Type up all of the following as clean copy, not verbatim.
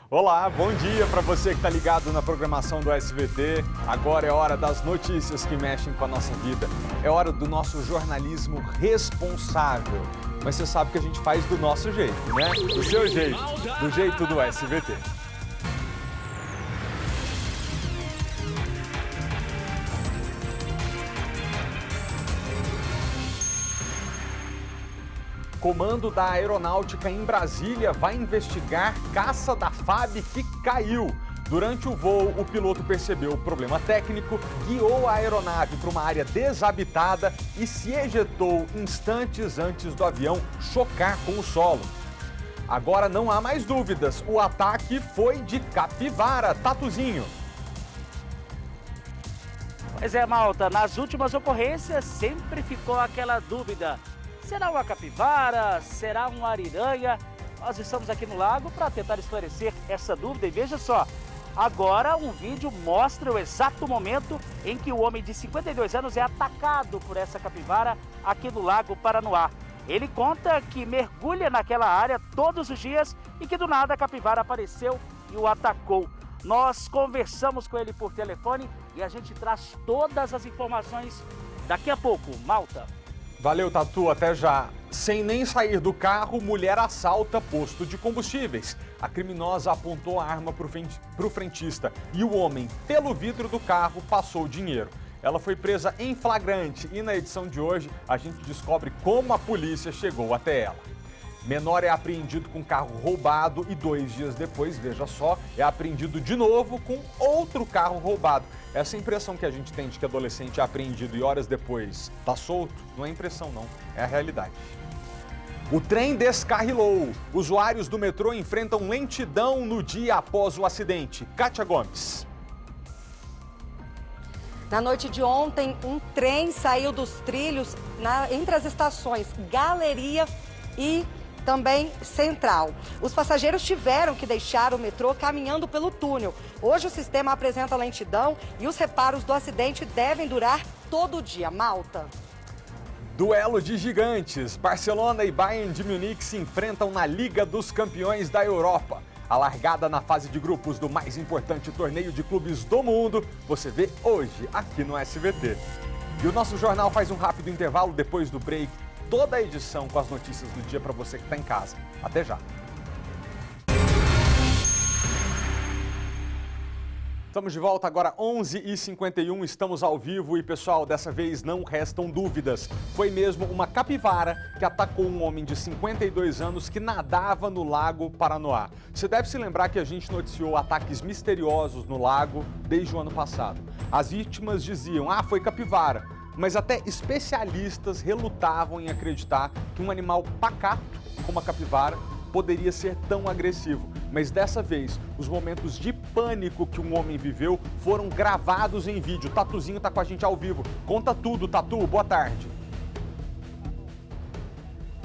Olá, bom dia para você que está ligado na programação do SBT. Agora é hora das notícias que mexem com a nossa vida. É hora do nosso jornalismo responsável. Mas você sabe que a gente faz do nosso jeito, né? Do seu jeito, do jeito do SBT. Comando da Aeronáutica em Brasília vai investigar caça da FAB que caiu. Durante o voo, o piloto percebeu o problema técnico, guiou a aeronave para uma área desabitada e se ejetou instantes antes do avião chocar com o solo. Agora não há mais dúvidas, o ataque foi de capivara, Tatuzinho. Pois é, malta, nas últimas ocorrências sempre ficou aquela dúvida. Será uma capivara? Será um ariranha? Nós estamos aqui no lago para tentar esclarecer essa dúvida e veja só, agora um vídeo mostra o exato momento em que o homem de 52 anos é atacado por essa capivara aqui no Lago Paranoá. Ele conta que mergulha naquela área todos os dias e que do nada a capivara apareceu e o atacou. Nós conversamos com ele por telefone e a gente traz todas as informações daqui a pouco, malta. Valeu, Tatu, até já. Sem nem sair do carro, mulher assalta posto de combustíveis. A criminosa apontou a arma para o frentista e o homem, pelo vidro do carro, passou o dinheiro. Ela foi presa em flagrante e na edição de hoje a gente descobre como a polícia chegou até ela. Menor é apreendido com carro roubado e 2 dias depois, veja só, é apreendido de novo com outro carro roubado. Essa impressão que a gente tem de que adolescente é apreendido e horas depois tá solto, não é impressão não, é a realidade. O trem descarrilou. Usuários do metrô enfrentam lentidão no dia após o acidente. Kátia Gomes. Na noite de ontem, um trem saiu dos trilhos entre as estações Galeria e também Central. Os passageiros tiveram que deixar o metrô caminhando pelo túnel. Hoje o sistema apresenta lentidão e os reparos do acidente devem durar todo o dia. Malta. Duelo de gigantes. Barcelona e Bayern de Munique se enfrentam na Liga dos Campeões da Europa. A largada na fase de grupos do mais importante torneio de clubes do mundo, você vê hoje aqui no SBT. E o nosso jornal faz um rápido intervalo depois do break. Toda a edição com as notícias do dia para você que está em casa. Até já! Estamos de volta agora, 11h51, estamos ao vivo e, pessoal, dessa vez não restam dúvidas. Foi mesmo uma capivara que atacou um homem de 52 anos que nadava no Lago Paranoá. Você deve se lembrar que a gente noticiou ataques misteriosos no lago desde o ano passado. As vítimas diziam, foi capivara. Mas até especialistas relutavam em acreditar que um animal pacato, como a capivara, poderia ser tão agressivo. Mas dessa vez, os momentos de pânico que um homem viveu foram gravados em vídeo. Tatuzinho tá com a gente ao vivo. Conta tudo, Tatu. Boa tarde.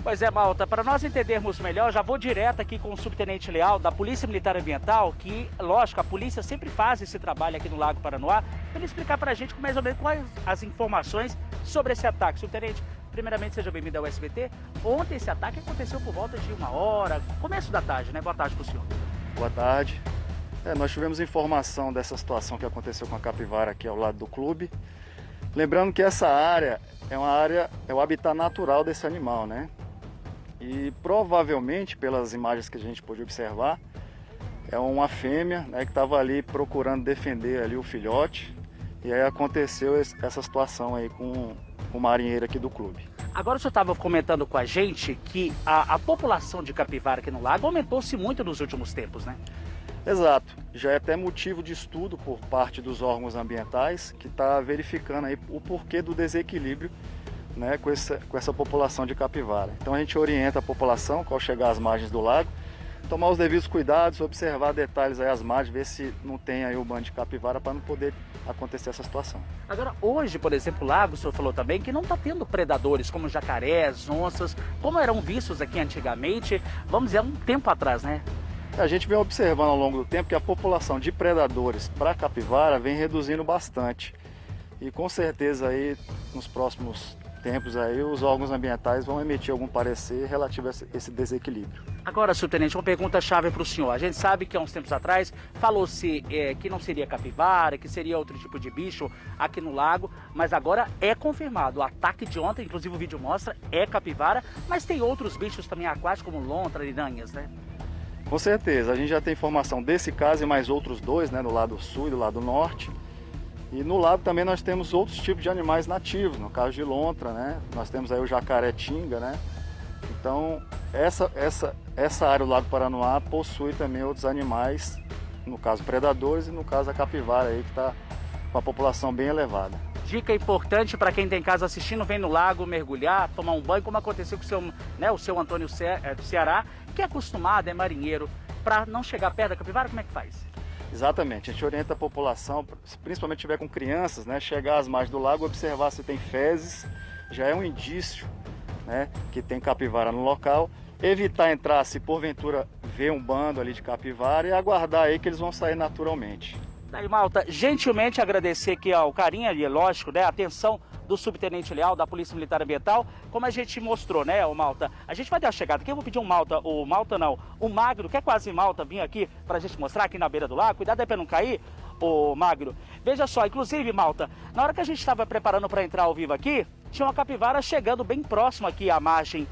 Pois é, malta, para nós entendermos melhor, já vou direto aqui com o subtenente Leal da Polícia Militar Ambiental, que, lógico, a polícia sempre faz esse trabalho aqui no Lago Paranoá, para ele explicar para a gente mais ou menos quais as informações sobre esse ataque. Subtenente, primeiramente, seja bem-vindo ao SBT. Ontem esse ataque aconteceu por volta de 1h, começo da tarde, né? Boa tarde para o senhor. Boa tarde. Nós tivemos informação dessa situação que aconteceu com a capivara aqui ao lado do clube. Lembrando que essa área é o habitat natural desse animal, né? E provavelmente, pelas imagens que a gente pôde observar, é uma fêmea, né, que estava ali procurando defender ali o filhote. E aí aconteceu essa situação aí com o marinheiro aqui do clube. Agora o senhor estava comentando com a gente que a população de capivara aqui no lago aumentou-se muito nos últimos tempos, né? Exato. Já é até motivo de estudo por parte dos órgãos ambientais que está verificando aí o porquê do desequilíbrio, né, com essa população de capivara. Então a gente orienta a população, ao chegar às margens do lago, tomar os devidos cuidados, observar detalhes aí às margens, ver se não tem aí o bando de capivara para não poder acontecer essa situação. Agora, hoje, por exemplo, o lago, o senhor falou também que não está tendo predadores como jacarés, onças, como eram vistos aqui antigamente, vamos dizer, há um tempo atrás, né? A gente vem observando ao longo do tempo que a população de predadores para capivara vem reduzindo bastante. E com certeza aí nos próximos tempos aí os órgãos ambientais vão emitir algum parecer relativo a esse desequilíbrio. Agora, subtenente, uma pergunta-chave para o senhor. A gente sabe que há uns tempos atrás falou-se que não seria capivara, que seria outro tipo de bicho aqui no lago, mas agora é confirmado. O ataque de ontem, inclusive o vídeo mostra, é capivara, mas tem outros bichos também aquáticos, como lontra, ariranhas, né? Com certeza, a gente já tem informação desse caso e mais outros dois, né, do lado sul e do lado norte. E no lado também nós temos outros tipos de animais nativos, no caso de lontra, né? Nós temos aí o jacaré-tinga, né? Então, essa área do Lago Paranoá possui também outros animais, no caso predadores e no caso a capivara aí que está com a população bem elevada. Dica importante para quem tem casa assistindo, vem no lago mergulhar, tomar um banho, como aconteceu com o seu Antônio do Ceará, que é acostumado, é marinheiro, para não chegar perto da capivara, como é que faz? Exatamente, a gente orienta a população, principalmente se tiver com crianças, né, chegar às margens do lago, observar se tem fezes, já é um indício, né, que tem capivara no local. Evitar entrar se porventura ver um bando ali de capivara e aguardar aí que eles vão sair naturalmente. Daí, malta, gentilmente agradecer aqui ao carinho ali, lógico, né, a atenção do subtenente Leal, da Polícia Militar Ambiental, como a gente mostrou, né, o Malta. A gente vai dar a chegada aqui, eu vou pedir o Magro, que é quase Malta, vir aqui pra gente mostrar aqui na beira do lago. Cuidado aí pra não cair, o Magro. Veja só, inclusive, Malta, na hora que a gente estava preparando para entrar ao vivo aqui, tinha uma capivara chegando bem próximo aqui à margem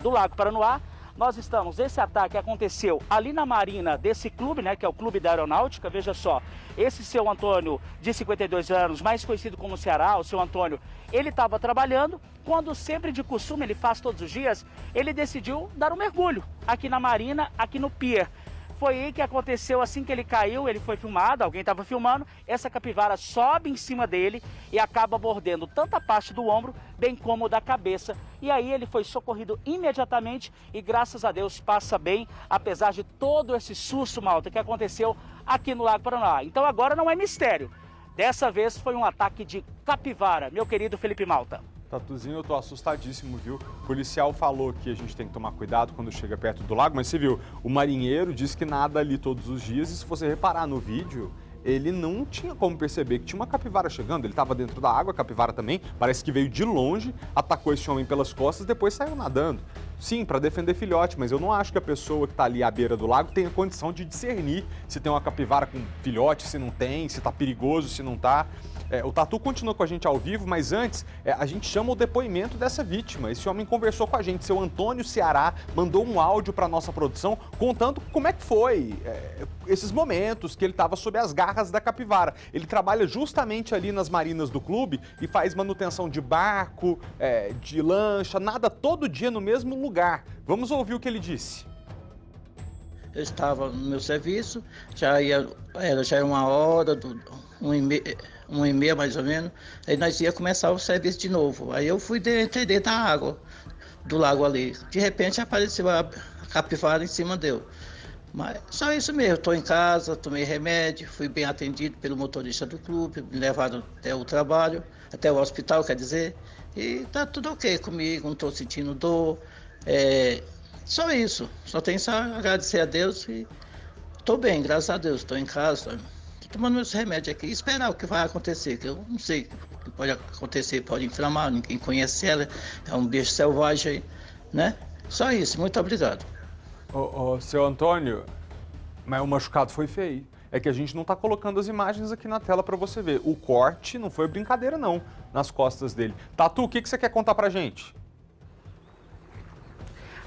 do Lago Paranoá. Esse ataque aconteceu ali na marina desse clube, né, que é o Clube da Aeronáutica. Veja só, esse seu Antônio, de 52 anos, mais conhecido como Ceará, o seu Antônio, ele estava trabalhando, quando sempre de costume, ele faz todos os dias, ele decidiu dar um mergulho aqui na marina, aqui no pier. Foi aí que aconteceu, assim que ele caiu, ele foi filmado, alguém estava filmando, essa capivara sobe em cima dele e acaba mordendo tanto a parte do ombro, bem como da cabeça. E aí ele foi socorrido imediatamente e, graças a Deus, passa bem, apesar de todo esse susto, malta, que aconteceu aqui no Lago Paranoá. Então agora não é mistério. Dessa vez foi um ataque de capivara, meu querido Felipe Malta. Tatuzinho, eu tô assustadíssimo, viu? O policial falou que a gente tem que tomar cuidado quando chega perto do lago, mas você viu, o marinheiro disse que nada ali todos os dias, e se você reparar no vídeo, ele não tinha como perceber que tinha uma capivara chegando, ele estava dentro da água, a capivara também, parece que veio de longe, atacou esse homem pelas costas, depois saiu nadando. Sim, para defender filhote, mas eu não acho que a pessoa que está ali à beira do lago tenha condição de discernir se tem uma capivara com filhote, se não tem, se está perigoso, se não está. O Tatu continua com a gente ao vivo, mas antes a gente chama o depoimento dessa vítima. Esse homem conversou com a gente, seu Antônio Ceará, mandou um áudio para nossa produção contando como é que foi esses momentos que ele estava sob as garras da capivara. Ele trabalha justamente ali nas marinas do clube e faz manutenção de barco, de lancha, nada todo dia no mesmo lugar. Vamos ouvir o que ele disse. Eu estava no meu serviço, já era uma hora, 1h30 mais ou menos, aí nós ia começar o serviço de novo. Aí eu fui dentro da água, do lago ali. De repente apareceu a capivara em cima dele. Mas só isso mesmo, estou em casa, tomei remédio, fui bem atendido pelo motorista do clube, me levaram até o trabalho, até o hospital, quer dizer, e tá tudo ok comigo, não estou sentindo dor. Só isso, só tenho que agradecer a Deus e estou bem, graças a Deus, estou em casa, estou tomando meus remédios aqui e esperar o que vai acontecer, que eu não sei o que pode acontecer, pode inflamar, ninguém conhece ela, é um bicho selvagem, né? Só isso, muito obrigado. Seu Antônio, mas o machucado foi feio. É que a gente não está colocando as imagens aqui na tela para você ver. O corte não foi brincadeira não, nas costas dele. Tatu, o que você quer contar pra gente?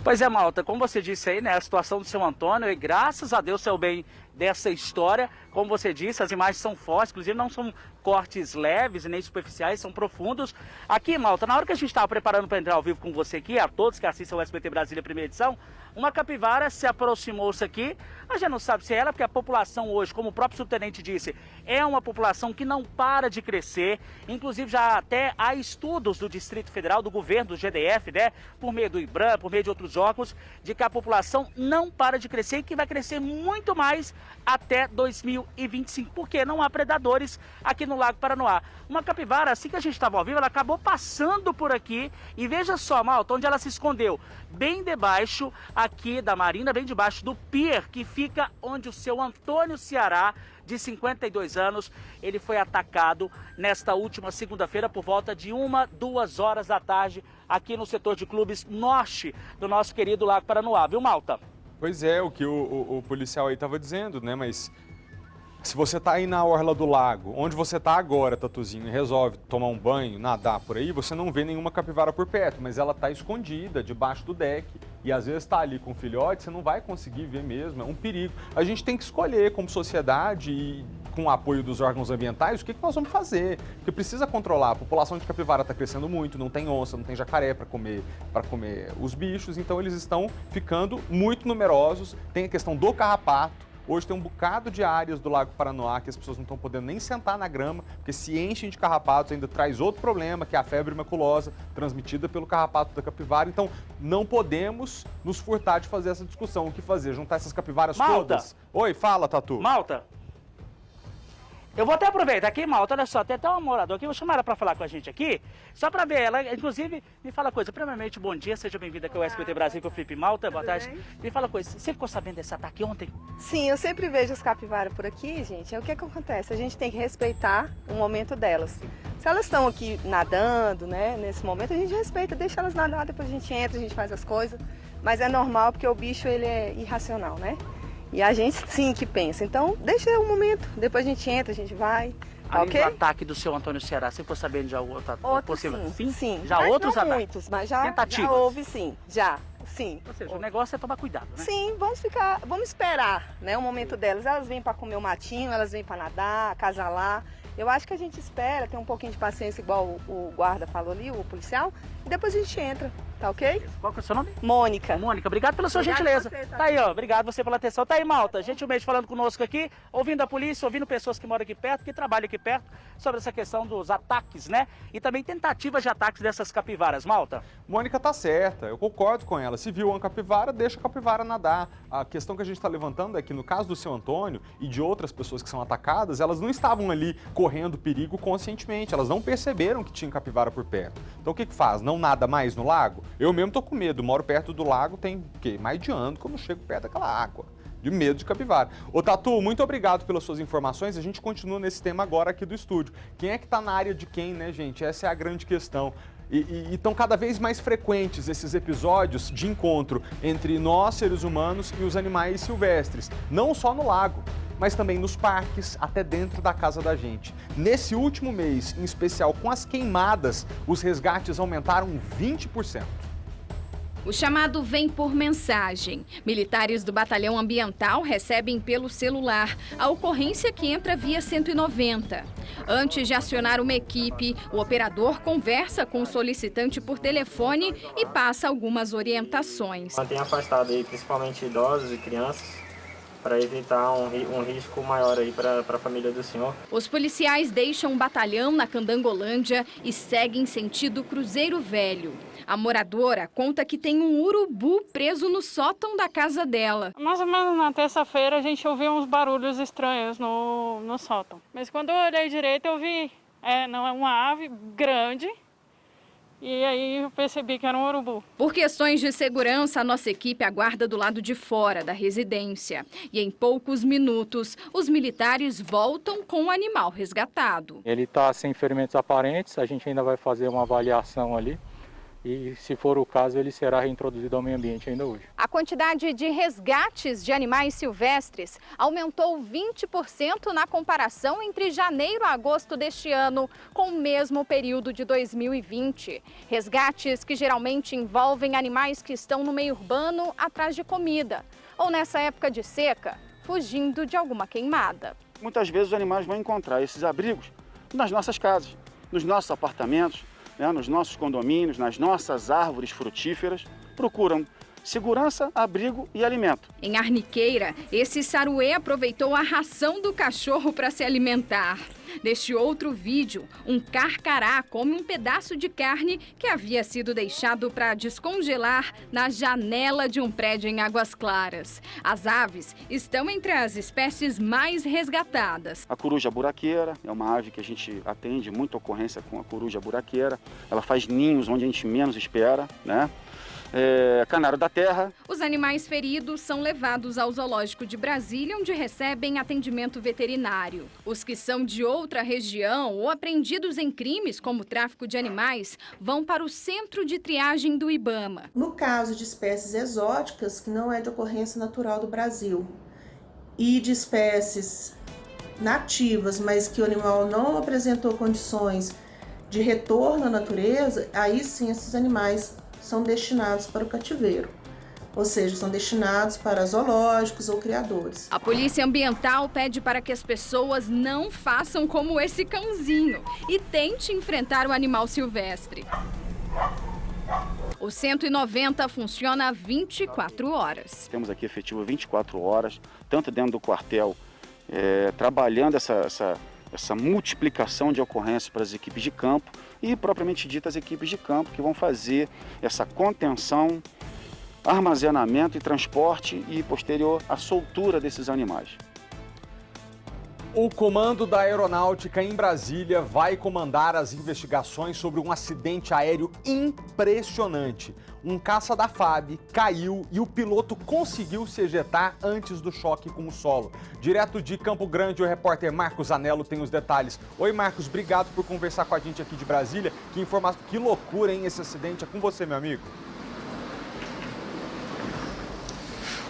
Pois é, malta, como você disse aí, né, a situação do seu Antônio, e graças a Deus saiu bem dessa história. Como você disse, as imagens são fortes, inclusive não são cortes leves e nem superficiais, são profundos. Aqui, malta, na hora que a gente estava preparando para entrar ao vivo com você aqui, a todos que assistem o SBT Brasília primeira edição, uma capivara se aproximou-se aqui. A gente não sabe se é ela, porque a população hoje, como o próprio subtenente disse, é uma população que não para de crescer. Inclusive já até há estudos do Distrito Federal, do governo, do GDF, né, por meio do IBRAM, por meio de outros os órgãos de que a população não para de crescer e que vai crescer muito mais até 2025, porque não há predadores aqui no Lago Paranoá. Uma capivara, assim que a gente estava ao vivo, ela acabou passando por aqui e veja só, malta, onde ela se escondeu, bem debaixo aqui da marina, bem debaixo do pier, que fica onde o seu Antônio Ceará, de 52 anos, ele foi atacado nesta última segunda-feira por volta de 1, 2 horas da tarde, aqui no setor de clubes norte do nosso querido Lago Paranoá, viu, malta? Pois é, o que o policial aí estava dizendo, né? Mas se você tá aí na orla do lago, onde você tá agora, Tatuzinho, e resolve tomar um banho, nadar por aí, você não vê nenhuma capivara por perto, mas ela tá escondida debaixo do deck. E às vezes tá ali com filhote, você não vai conseguir ver mesmo, é um perigo. A gente tem que escolher como sociedade e com o apoio dos órgãos ambientais, o que nós vamos fazer? Porque precisa controlar. A população de capivara está crescendo muito, não tem onça, não tem jacaré para comer os bichos, então eles estão ficando muito numerosos. Tem a questão do carrapato. Hoje tem um bocado de áreas do Lago Paranoá que as pessoas não estão podendo nem sentar na grama, porque se enchem de carrapatos, ainda traz outro problema, que é a febre maculosa, transmitida pelo carrapato da capivara. Então, não podemos nos furtar de fazer essa discussão. O que fazer? Juntar essas capivaras todas? Oi, fala, Tatu. Malta, eu vou até aproveitar aqui, malta, olha só, tem até uma moradora aqui, vou chamar ela para falar com a gente aqui, só para ver ela, inclusive, me fala uma coisa, primeiramente, bom dia, seja bem-vinda aqui ao SBT Brasil com o Felipe Malta, boa tarde. Me fala uma coisa, você ficou sabendo desse ataque ontem? Sim, eu sempre vejo as capivaras por aqui, gente, o que acontece? A gente tem que respeitar o momento delas. Se elas estão aqui nadando, né, nesse momento, a gente respeita, deixa elas nadar, depois a gente entra, a gente faz as coisas, mas é normal porque o bicho, ele é irracional, né? E a gente sim que pensa. Então, deixa um momento, depois a gente entra, a gente vai. Tá, além ok? do ataque do seu Antônio Ceará, você ficou sabendo já outro Possível? Sim. Já mas outros não ataques? muitos, mas já houve sim, sim. Ou seja, o negócio é tomar cuidado, né? Sim, vamos esperar, né, o momento delas. Elas vêm para comer o matinho, elas vêm para nadar, acasalar. Eu acho que a gente espera, tem um pouquinho de paciência, igual o guarda falou ali, o policial, e depois a gente entra, tá ok? Qual que é o seu nome? Mônica. Mônica, obrigado pela sua gentileza. Você, tá aí, ó, obrigado você pela atenção. Tá aí, malta, gentilmente falando conosco aqui, ouvindo a polícia, ouvindo pessoas que moram aqui perto, que trabalham aqui perto, sobre essa questão dos ataques, né? E também tentativas de ataques dessas capivaras, malta. Mônica tá certa, eu concordo com ela. Se viu uma capivara, deixa a capivara nadar. A questão que a gente está levantando é que no caso do seu Antônio e de outras pessoas que são atacadas, elas não estavam ali correndo perigo conscientemente, elas não perceberam que tinha capivara por perto. Então o que faz? Não nada mais no lago? Eu mesmo tô com medo, moro perto do lago, tem o quê? Mais de ano que eu não chego perto daquela água. De medo de capivara. Ô Tatu, muito obrigado pelas suas informações. A gente continua nesse tema agora aqui do estúdio. Quem é que tá na área de quem, né, gente? Essa é a grande questão. E estão cada vez mais frequentes esses episódios de encontro entre nós, seres humanos, e os animais silvestres. Não só no lago, mas também nos parques, até dentro da casa da gente. Nesse último mês, em especial com as queimadas, os resgates aumentaram 20%. O chamado vem por mensagem. Militares do Batalhão Ambiental recebem pelo celular a ocorrência que entra via 190. Antes de acionar uma equipe, o operador conversa com o solicitante por telefone e passa algumas orientações. Mantenha afastado aí, principalmente idosos e crianças, para evitar um risco maior aí para a família do senhor. Os policiais deixam o batalhão na Candangolândia e seguem sentido Cruzeiro Velho. A moradora conta que tem um urubu preso no sótão da casa dela. Mais ou menos na terça-feira a gente ouviu uns barulhos estranhos no sótão. Mas quando eu olhei direito eu vi, não é uma ave grande. E aí eu percebi que era um urubu. Por questões de segurança, a nossa equipe aguarda do lado de fora da residência. E em poucos minutos, os militares voltam com o animal resgatado. Ele está sem ferimentos aparentes, a gente ainda vai fazer uma avaliação ali. E, se for o caso, ele será reintroduzido ao meio ambiente ainda hoje. A quantidade de resgates de animais silvestres aumentou 20% na comparação entre janeiro a agosto deste ano, com o mesmo período de 2020. Resgates que geralmente envolvem animais que estão no meio urbano atrás de comida, ou nessa época de seca, fugindo de alguma queimada. Muitas vezes os animais vão encontrar esses abrigos nas nossas casas, nos nossos apartamentos, nos nossos condomínios, nas nossas árvores frutíferas, procuram segurança, abrigo e alimento. Em Arniqueira, esse saruê aproveitou a ração do cachorro para se alimentar. Neste outro vídeo, um carcará come um pedaço de carne que havia sido deixado para descongelar na janela de um prédio em Águas Claras. As aves estão entre as espécies mais resgatadas. A coruja buraqueira é uma ave que a gente atende muita ocorrência com a coruja buraqueira. Ela faz ninhos onde a gente menos espera, né? Canário da terra. Os animais feridos são levados ao Zoológico de Brasília, onde recebem atendimento veterinário. Os que são de outra região ou apreendidos em crimes, como tráfico de animais, vão para o centro de triagem do IBAMA. No caso de espécies exóticas, que não é de ocorrência natural do Brasil, e de espécies nativas, mas que o animal não apresentou condições de retorno à natureza, aí sim esses animais são destinados para o cativeiro, ou seja, são destinados para zoológicos ou criadores. A Polícia Ambiental pede para que as pessoas não façam como esse cãozinho e tente enfrentar o animal silvestre. O 190 funciona 24 horas. Temos aqui efetivo 24 horas, tanto dentro do quartel, trabalhando essa multiplicação de ocorrências para as equipes de campo e, propriamente dita, as equipes de campo que vão fazer essa contenção, armazenamento e transporte e, posterior, a soltura desses animais. O Comando da Aeronáutica em Brasília vai comandar as investigações sobre um acidente aéreo impressionante. Um caça da FAB caiu e o piloto conseguiu se ejetar antes do choque com o solo. Direto de Campo Grande, o repórter Marcos Anello tem os detalhes. Oi, Marcos, obrigado por conversar com a gente aqui de Brasília. Que loucura, hein, esse acidente. É com você, meu amigo.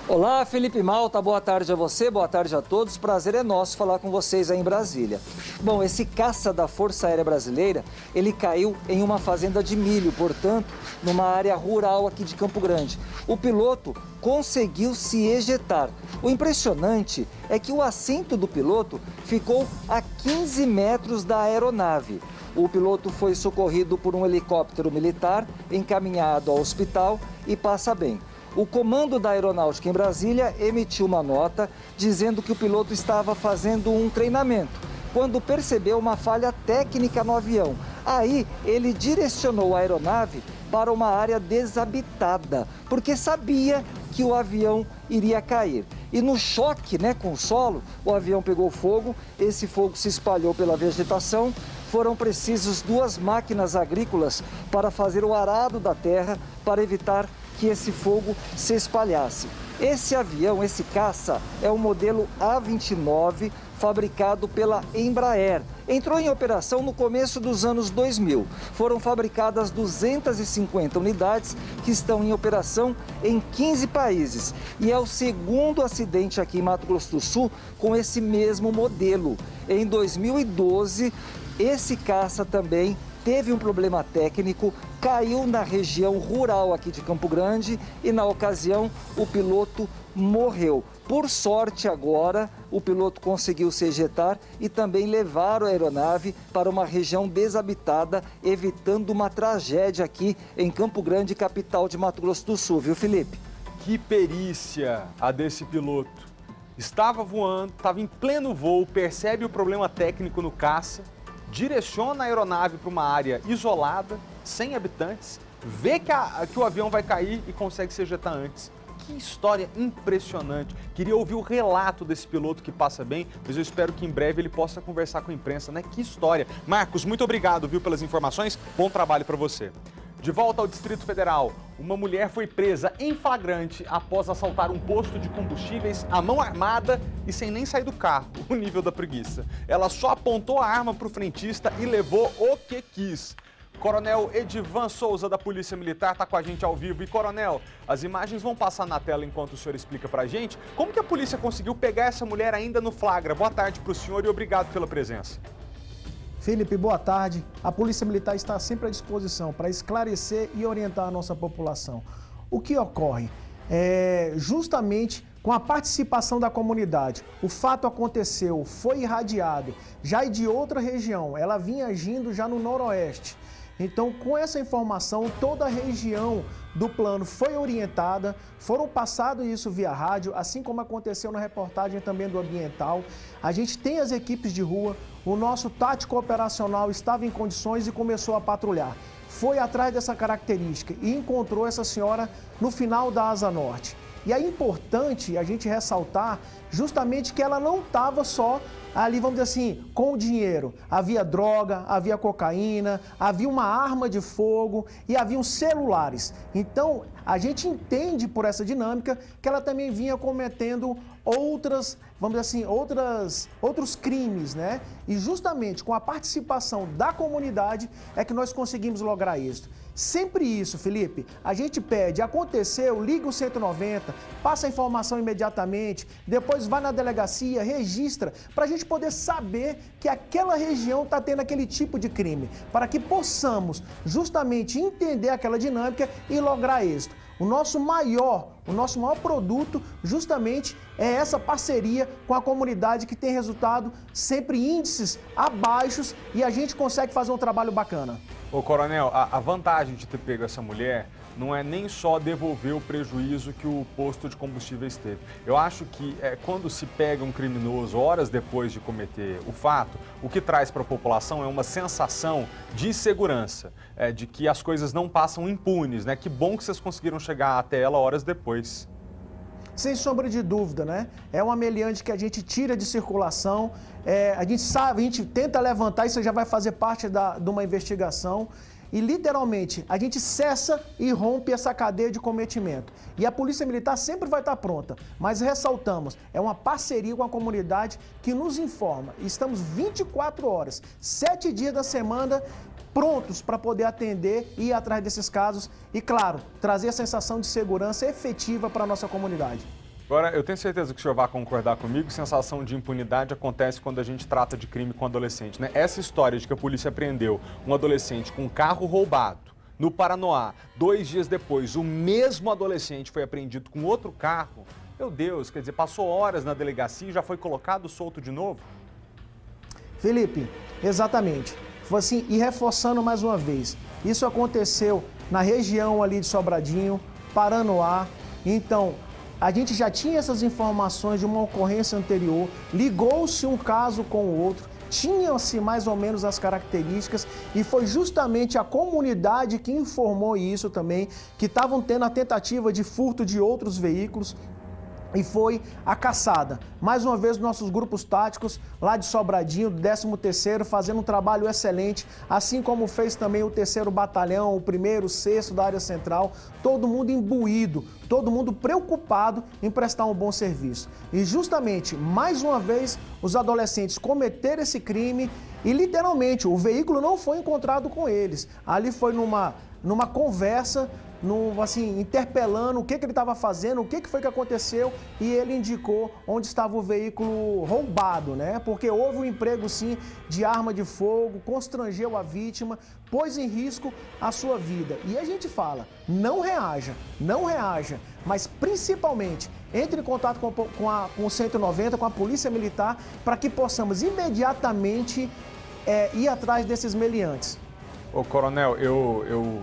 Olá, Felipe Malta, boa tarde a você, boa tarde a todos. Prazer é nosso falar com vocês aí em Brasília. Bom, esse caça da Força Aérea Brasileira, ele caiu em uma fazenda de milho, portanto, numa área rural aqui de Campo Grande. O piloto conseguiu se ejetar. O impressionante é que o assento do piloto ficou a 15 metros da aeronave. O piloto foi socorrido por um helicóptero militar, encaminhado ao hospital e passa bem. O Comando da Aeronáutica em Brasília emitiu uma nota dizendo que o piloto estava fazendo um treinamento, quando percebeu uma falha técnica no avião. Aí ele direcionou a aeronave para uma área desabitada, porque sabia que o avião iria cair. E no choque, com o solo, o avião pegou fogo, esse fogo se espalhou pela vegetação. Foram precisas 2 máquinas agrícolas para fazer o arado da terra para evitar que esse fogo se espalhasse. Esse avião, esse caça, é o modelo A29, fabricado pela Embraer. Entrou em operação no começo dos anos 2000. Foram fabricadas 250 unidades que estão em operação em 15 países. E é o segundo acidente aqui em Mato Grosso do Sul com esse mesmo modelo. Em 2012, esse caça também teve um problema técnico, caiu na região rural aqui de Campo Grande e, na ocasião, o piloto morreu. Por sorte, agora, o piloto conseguiu se ejetar e também levar a aeronave para uma região desabitada, evitando uma tragédia aqui em Campo Grande, capital de Mato Grosso do Sul, viu, Felipe? Que perícia a desse piloto. Estava voando, estava em pleno voo, percebe o problema técnico no caça, direciona a aeronave para uma área isolada, sem habitantes, vê que o avião vai cair e consegue se ejetar antes. Que história impressionante. Queria ouvir o relato desse piloto que passa bem, mas eu espero que em breve ele possa conversar com a imprensa, né? Que história. Marcos, muito obrigado, viu, pelas informações. Bom trabalho para você. De volta ao Distrito Federal, uma mulher foi presa em flagrante após assaltar um posto de combustíveis à mão armada e sem nem sair do carro. O nível da preguiça. Ela só apontou a arma para o frentista e levou o que quis. Coronel Edivan Souza, da Polícia Militar, está com a gente ao vivo. E, Coronel, as imagens vão passar na tela enquanto o senhor explica para a gente. Como que a polícia conseguiu pegar essa mulher ainda no flagra? Boa tarde para o senhor e obrigado pela presença. Felipe, boa tarde. A Polícia Militar está sempre à disposição para esclarecer e orientar a nossa população. O que ocorre? Justamente com a participação da comunidade. O fato aconteceu, foi irradiado, já de outra região. Ela vinha agindo já no noroeste. Então, com essa informação, toda a região do plano foi orientada, foram passado isso via rádio, assim como aconteceu na reportagem também do ambiental. A gente tem as equipes de rua, o nosso tático operacional estava em condições e começou a patrulhar. Foi atrás dessa característica e encontrou essa senhora no final da Asa Norte. E é importante a gente ressaltar justamente que ela não estava só ali, vamos dizer assim, com o dinheiro. Havia droga, havia cocaína, havia uma arma de fogo e haviam celulares. Então, a gente entende por essa dinâmica que ela também vinha cometendo outras, vamos dizer assim, outros crimes, né? E justamente com a participação da comunidade é que nós conseguimos lograr isso. Sempre isso, Felipe, a gente pede, aconteceu, liga o 190, passa a informação imediatamente, depois vai na delegacia, registra, para a gente poder saber que aquela região está tendo aquele tipo de crime, para que possamos justamente entender aquela dinâmica e lograr êxito. O nosso maior produto justamente é essa parceria com a comunidade que tem resultado sempre índices abaixos e a gente consegue fazer um trabalho bacana. Ô Coronel, a vantagem de ter pego essa mulher não é nem só devolver o prejuízo que o posto de combustíveis teve. Eu acho que quando se pega um criminoso horas depois de cometer o fato, o que traz para a população é uma sensação de segurança, de que as coisas não passam impunes, né? Que bom que vocês conseguiram chegar até ela horas depois. Sem sombra de dúvida, né? É uma meliante que a gente tira de circulação, a gente sabe, a gente tenta levantar, isso já vai fazer parte de uma investigação. E, literalmente, a gente cessa e rompe essa cadeia de cometimento. E a Polícia Militar sempre vai estar pronta. Mas ressaltamos, é uma parceria com a comunidade que nos informa. Estamos 24 horas, 7 dias da semana, prontos para poder atender e ir atrás desses casos. E, claro, trazer a sensação de segurança efetiva para a nossa comunidade. Agora, eu tenho certeza que o senhor vai concordar comigo, sensação de impunidade acontece quando a gente trata de crime com adolescente, né? Essa história de que a polícia prendeu um adolescente com um carro roubado no Paranoá, 2 dias depois, o mesmo adolescente foi apreendido com outro carro, meu Deus, quer dizer, passou horas na delegacia e já foi colocado solto de novo? Felipe, exatamente. Foi assim, e reforçando mais uma vez, isso aconteceu na região ali de Sobradinho, Paranoá, então... A gente já tinha essas informações de uma ocorrência anterior, ligou-se um caso com o outro, tinham-se mais ou menos as características e foi justamente a comunidade que informou isso também, que estavam tendo a tentativa de furto de outros veículos. E foi a caçada. Mais uma vez, nossos grupos táticos lá de Sobradinho, do 13º, fazendo um trabalho excelente, assim como fez também o 3º Batalhão, o 1º, o 6º da área central, todo mundo imbuído, todo mundo preocupado em prestar um bom serviço. E justamente, mais uma vez, os adolescentes cometeram esse crime e, literalmente, o veículo não foi encontrado com eles. Ali foi numa conversa, assim, interpelando o que ele estava fazendo, o que foi que aconteceu, e ele indicou onde estava o veículo roubado, né? Porque houve um emprego, sim, de arma de fogo, constrangeu a vítima, pôs em risco a sua vida. E a gente fala, não reaja, mas principalmente entre em contato com o 190, com a Polícia Militar, para que possamos imediatamente ir atrás desses meliantes. Ô, Coronel, eu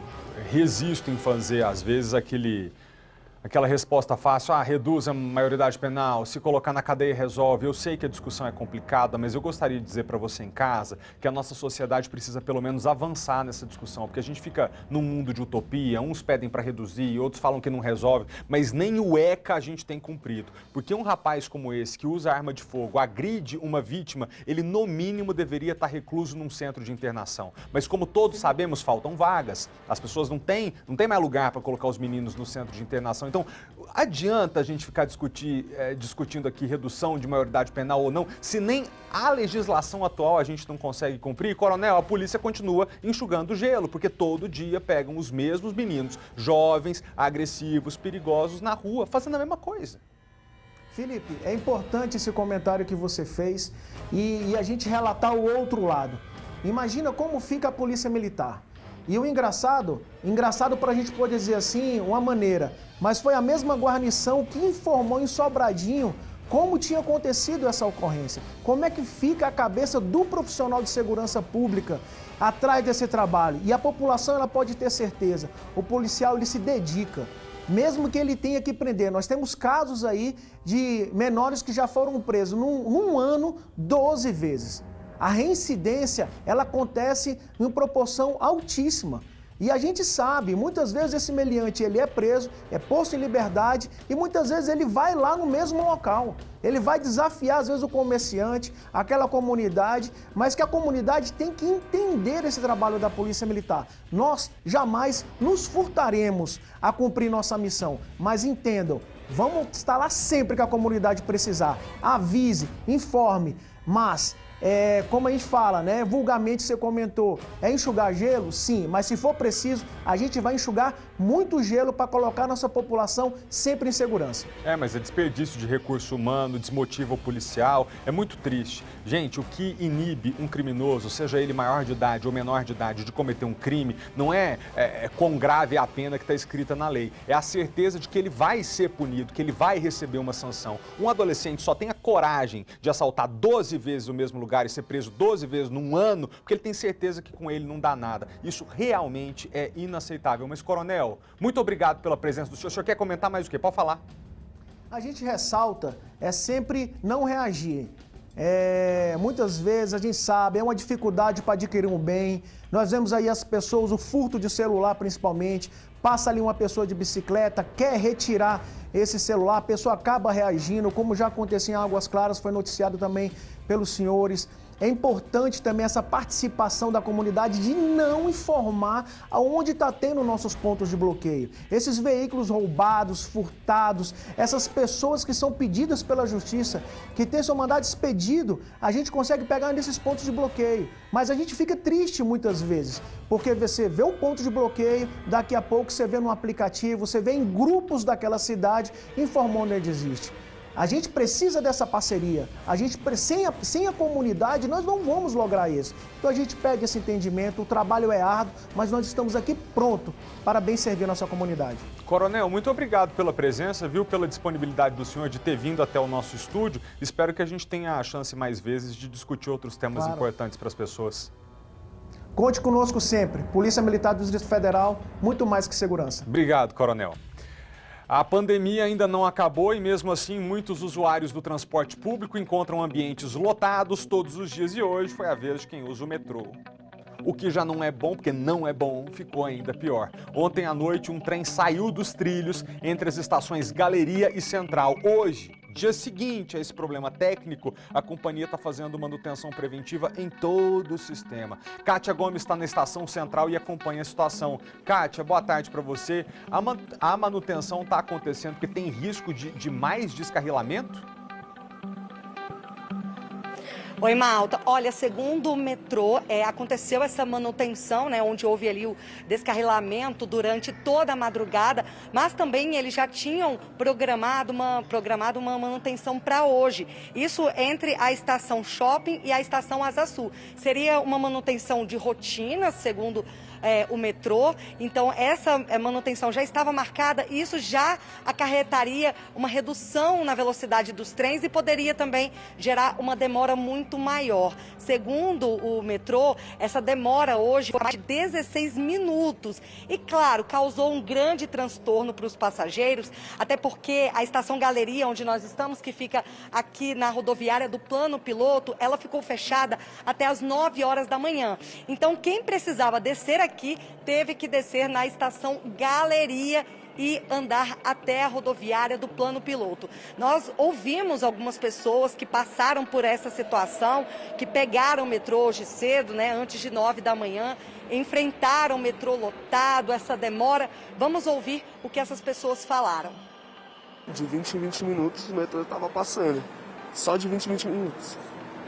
resisto em fazer, às vezes, aquela resposta fácil, reduz a maioridade penal, se colocar na cadeia resolve. Eu sei que a discussão é complicada, mas eu gostaria de dizer para você em casa que a nossa sociedade precisa pelo menos avançar nessa discussão, porque a gente fica num mundo de utopia, uns pedem para reduzir, outros falam que não resolve, mas nem o ECA a gente tem cumprido. Porque um rapaz como esse, que usa arma de fogo, agride uma vítima, ele no mínimo deveria estar recluso num centro de internação. Mas como todos sabemos, faltam vagas, as pessoas não têm mais lugar para colocar os meninos no centro de internação. Então, adianta a gente ficar discutindo aqui redução de maioridade penal ou não, se nem a legislação atual a gente não consegue cumprir. Coronel, a polícia continua enxugando gelo, porque todo dia pegam os mesmos meninos, jovens, agressivos, perigosos, na rua, fazendo a mesma coisa. Felipe, é importante esse comentário que você fez e a gente relatar o outro lado. Imagina como fica a Polícia Militar. E o engraçado para a gente poder dizer assim, uma maneira, mas foi a mesma guarnição que informou em Sobradinho como tinha acontecido essa ocorrência. Como é que fica a cabeça do profissional de segurança pública atrás desse trabalho? E a população, ela pode ter certeza, o policial, ele se dedica, mesmo que ele tenha que prender. Nós temos casos aí de menores que já foram presos num ano 12 vezes. A reincidência, ela acontece em proporção altíssima. E a gente sabe, muitas vezes esse meliante, ele é preso, é posto em liberdade e muitas vezes ele vai lá no mesmo local. Ele vai desafiar, às vezes, o comerciante, aquela comunidade, mas que a comunidade tem que entender esse trabalho da Polícia Militar. Nós jamais nos furtaremos a cumprir nossa missão, mas entendam, vamos estar lá sempre que a comunidade precisar. Avise, informe, mas... como a gente fala, né? Vulgarmente você comentou, é enxugar gelo? Sim, mas se for preciso, a gente vai enxugar muito gelo para colocar nossa população sempre em segurança. Mas é desperdício de recurso humano, desmotiva o policial, é muito triste. Gente, o que inibe um criminoso, seja ele maior de idade ou menor de idade, de cometer um crime, não é quão grave é a pena que está escrita na lei. É a certeza de que ele vai ser punido, que ele vai receber uma sanção. Um adolescente só tem a coragem de assaltar 12 vezes o mesmo lugar e ser preso 12 vezes num ano, porque ele tem certeza que com ele não dá nada. Isso realmente é inaceitável. Mas, coronel, muito obrigado pela presença do senhor. O senhor quer comentar mais o quê? Pode falar. A gente ressalta, sempre não reagir. Muitas vezes a gente sabe, é uma dificuldade para adquirir um bem. Nós vemos aí as pessoas, o furto de celular principalmente, passa ali uma pessoa de bicicleta, quer retirar esse celular, a pessoa acaba reagindo, como já aconteceu em Águas Claras, foi noticiado também pelos senhores. É importante também essa participação da comunidade de não informar aonde está tendo nossos pontos de bloqueio. Esses veículos roubados, furtados, essas pessoas que são pedidas pela justiça, que têm seu mandado expedido, a gente consegue pegar nesses pontos de bloqueio. Mas a gente fica triste muitas vezes, porque você vê o ponto de bloqueio, daqui a pouco você vê no aplicativo, você vê em grupos daquela cidade informando onde existe. A gente precisa dessa parceria, sem a comunidade nós não vamos lograr isso. Então a gente pede esse entendimento, o trabalho é árduo, mas nós estamos aqui pronto para bem servir a nossa comunidade. Coronel, muito obrigado pela presença, pela disponibilidade do senhor de ter vindo até o nosso estúdio. Espero que a gente tenha a chance mais vezes de discutir outros temas importantes para as pessoas. Conte conosco sempre. Polícia Militar do Distrito Federal, muito mais que segurança. Obrigado, coronel. A pandemia ainda não acabou e, mesmo assim, muitos usuários do transporte público encontram ambientes lotados todos os dias e hoje foi a vez de quem usa o metrô. O que já não é bom, porque não é bom, ficou ainda pior. Ontem à noite, um trem saiu dos trilhos entre as estações Galeria e Central. Hoje, dia seguinte a esse problema técnico, a companhia está fazendo manutenção preventiva em todo o sistema. Kátia Gomes está na estação central e acompanha a situação. Kátia, boa tarde para você. A manutenção está acontecendo porque tem risco de mais descarrilamento? Oi, Malta. Olha, segundo o metrô, aconteceu essa manutenção, né, onde houve ali o descarrilamento durante toda a madrugada, mas também eles já tinham programado uma manutenção para hoje. Isso entre a estação Shopping e a estação Asa Sul. Seria uma manutenção de rotina, segundo o metrô, então essa manutenção já estava marcada e isso já acarretaria uma redução na velocidade dos trens e poderia também gerar uma demora muito maior. Segundo o metrô, essa demora hoje foi de 16 minutos e, claro, causou um grande transtorno para os passageiros, até porque a estação Galeria, onde nós estamos, que fica aqui na rodoviária do Plano Piloto, ela ficou fechada até as 9 horas da manhã. Então, quem precisava descer aqui teve que descer na estação Galeria e andar até a rodoviária do Plano Piloto. Nós ouvimos algumas pessoas que passaram por essa situação, que pegaram o metrô hoje cedo, né, antes de 9 da manhã, enfrentaram o metrô lotado, essa demora. Vamos ouvir o que essas pessoas falaram. De 20 em 20 minutos o metrô estava passando. Só de 20 em 20 minutos.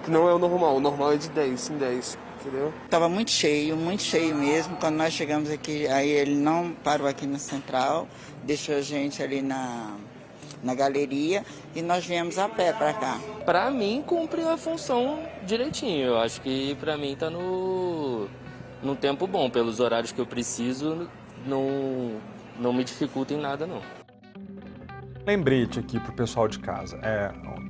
Que não é o normal é de 10 em 10. Entendeu? Tava muito cheio mesmo. Quando nós chegamos aqui, aí ele não parou aqui na Central, deixou a gente ali na Galeria e nós viemos a pé para cá. Para mim, cumpriu a função direitinho. Eu acho que para mim tá no tempo bom. Pelos horários que eu preciso, não me dificulta em nada, não. Lembrete aqui para o pessoal de casa.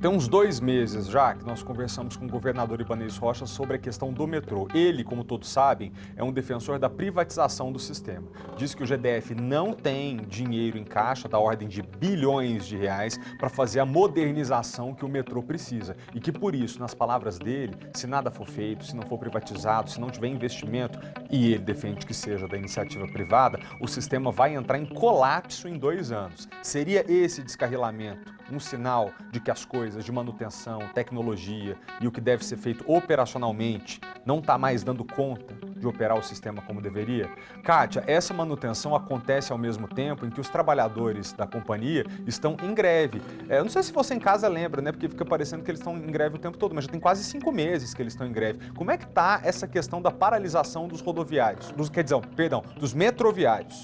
Tem uns 2 meses já que nós conversamos com o governador Ibanez Rocha sobre a questão do metrô. Ele, como todos sabem, é um defensor da privatização do sistema. Diz que o GDF não tem dinheiro em caixa da ordem de bilhões de reais para fazer a modernização que o metrô precisa. E que por isso, nas palavras dele, se nada for feito, se não for privatizado, se não tiver investimento, e ele defende que seja da iniciativa privada, o sistema vai entrar em colapso em 2 anos. Seria esse descarrilamento um sinal de que as coisas de manutenção, tecnologia e o que deve ser feito operacionalmente não está mais dando conta de operar o sistema como deveria? Kátia, essa manutenção acontece ao mesmo tempo em que os trabalhadores da companhia estão em greve. Eu não sei se você em casa lembra, né? Porque fica parecendo que eles estão em greve o tempo todo, mas já tem quase 5 meses que eles estão em greve. Como é que está essa questão da paralisação dos rodoviários, dos metroviários?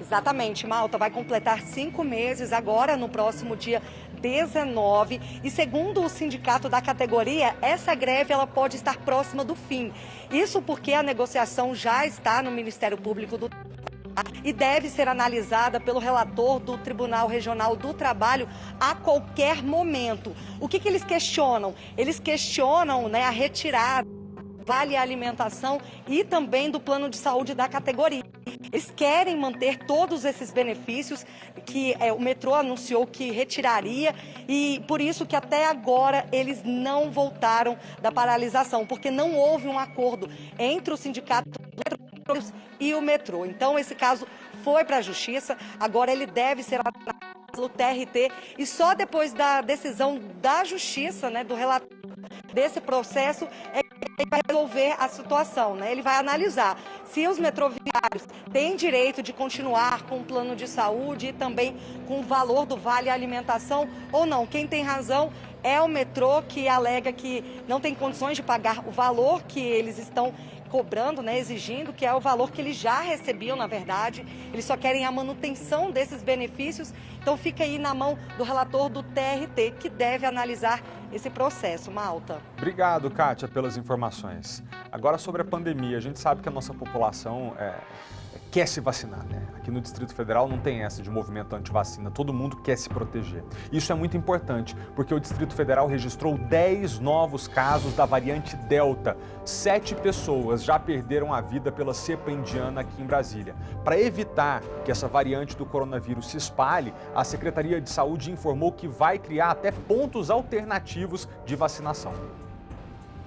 Exatamente, Malta, vai completar 5 meses agora no próximo dia 19 e segundo o sindicato da categoria, essa greve ela pode estar próxima do fim. Isso porque a negociação já está no Ministério Público do e deve ser analisada pelo relator do Tribunal Regional do Trabalho a qualquer momento. O que eles questionam? Eles questionam, né, a retirada do vale alimentação e também do plano de saúde da categoria. Eles querem manter todos esses benefícios que o metrô anunciou que retiraria e por isso que até agora eles não voltaram da paralisação, porque não houve um acordo entre o sindicato e o metrô. Então esse caso foi para a Justiça, agora ele deve ser analisado pelo TRT e só depois da decisão da Justiça, né, do relator desse processo, ele vai resolver a situação, né? Ele vai analisar se os metroviários têm direito de continuar com o plano de saúde e também com o valor do vale alimentação ou não. Quem tem razão é o metrô, que alega que não tem condições de pagar o valor que eles estão cobrando, né, exigindo, que é o valor que eles já recebiam, na verdade. Eles só querem a manutenção desses benefícios. Então fica aí na mão do relator do TRT, que deve analisar esse processo, Malta. Obrigado, Kátia, pelas informações. Agora sobre a pandemia, a gente sabe que a nossa população quer se vacinar, né? Aqui no Distrito Federal não tem essa de movimento anti-vacina, todo mundo quer se proteger. Isso é muito importante, porque o Distrito Federal registrou 10 novos casos da variante Delta. 7 pessoas já perderam a vida pela cepa indiana aqui em Brasília. Para evitar que essa variante do coronavírus se espalhe, a Secretaria de Saúde informou que vai criar até pontos alternativos de vacinação.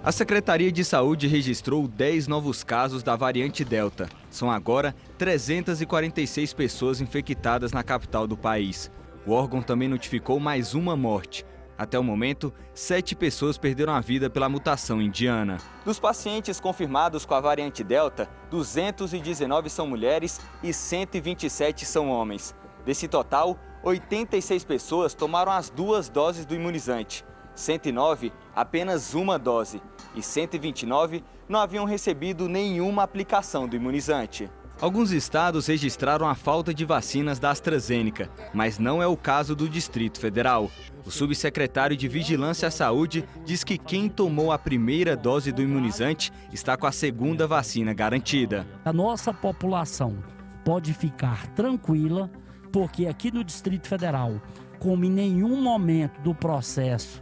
A Secretaria de Saúde registrou 10 novos casos da variante Delta. São agora 346 pessoas infectadas na capital do país. O órgão também notificou mais uma morte. Até o momento, 7 pessoas perderam a vida pela mutação indiana. Dos pacientes confirmados com a variante Delta, 219 são mulheres e 127 são homens. Desse total, 86 pessoas tomaram as 2 doses do imunizante. 109, apenas uma dose, e 129 não haviam recebido nenhuma aplicação do imunizante. Alguns estados registraram a falta de vacinas da AstraZeneca, mas não é o caso do Distrito Federal. O subsecretário de Vigilância à Saúde diz que quem tomou a primeira dose do imunizante está com a segunda vacina garantida. A nossa população pode ficar tranquila, porque aqui no Distrito Federal, como em nenhum momento do processo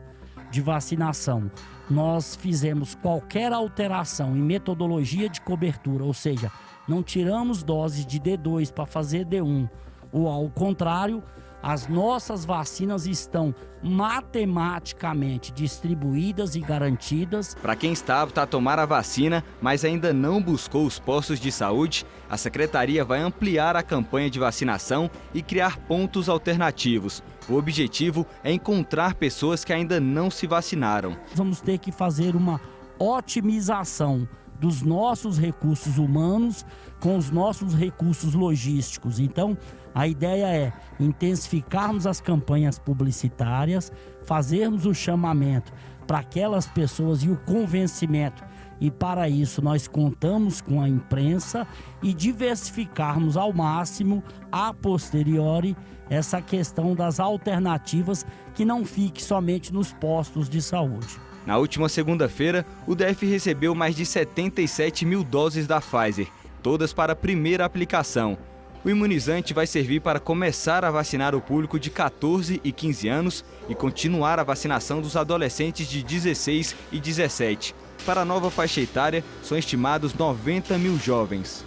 de vacinação nós fizemos qualquer alteração em metodologia de cobertura, ou seja, não tiramos doses de D2 para fazer D1, ou ao contrário, as nossas vacinas estão matematicamente distribuídas e garantidas. Para quem está apto a tomar a vacina, mas ainda não buscou os postos de saúde, a Secretaria vai ampliar a campanha de vacinação e criar pontos alternativos. O objetivo é encontrar pessoas que ainda não se vacinaram. Vamos ter que fazer uma otimização dos nossos recursos humanos com os nossos recursos logísticos. Então, a ideia é intensificarmos as campanhas publicitárias, fazermos o chamamento para aquelas pessoas e o convencimento. E para isso nós contamos com a imprensa e diversificarmos ao máximo, a posteriori, essa questão das alternativas que não fique somente nos postos de saúde. Na última segunda-feira, o DF recebeu mais de 77 mil doses da Pfizer, todas para a primeira aplicação. O imunizante vai servir para começar a vacinar o público de 14 e 15 anos e continuar a vacinação dos adolescentes de 16 e 17. Para a nova faixa etária, são estimados 90 mil jovens.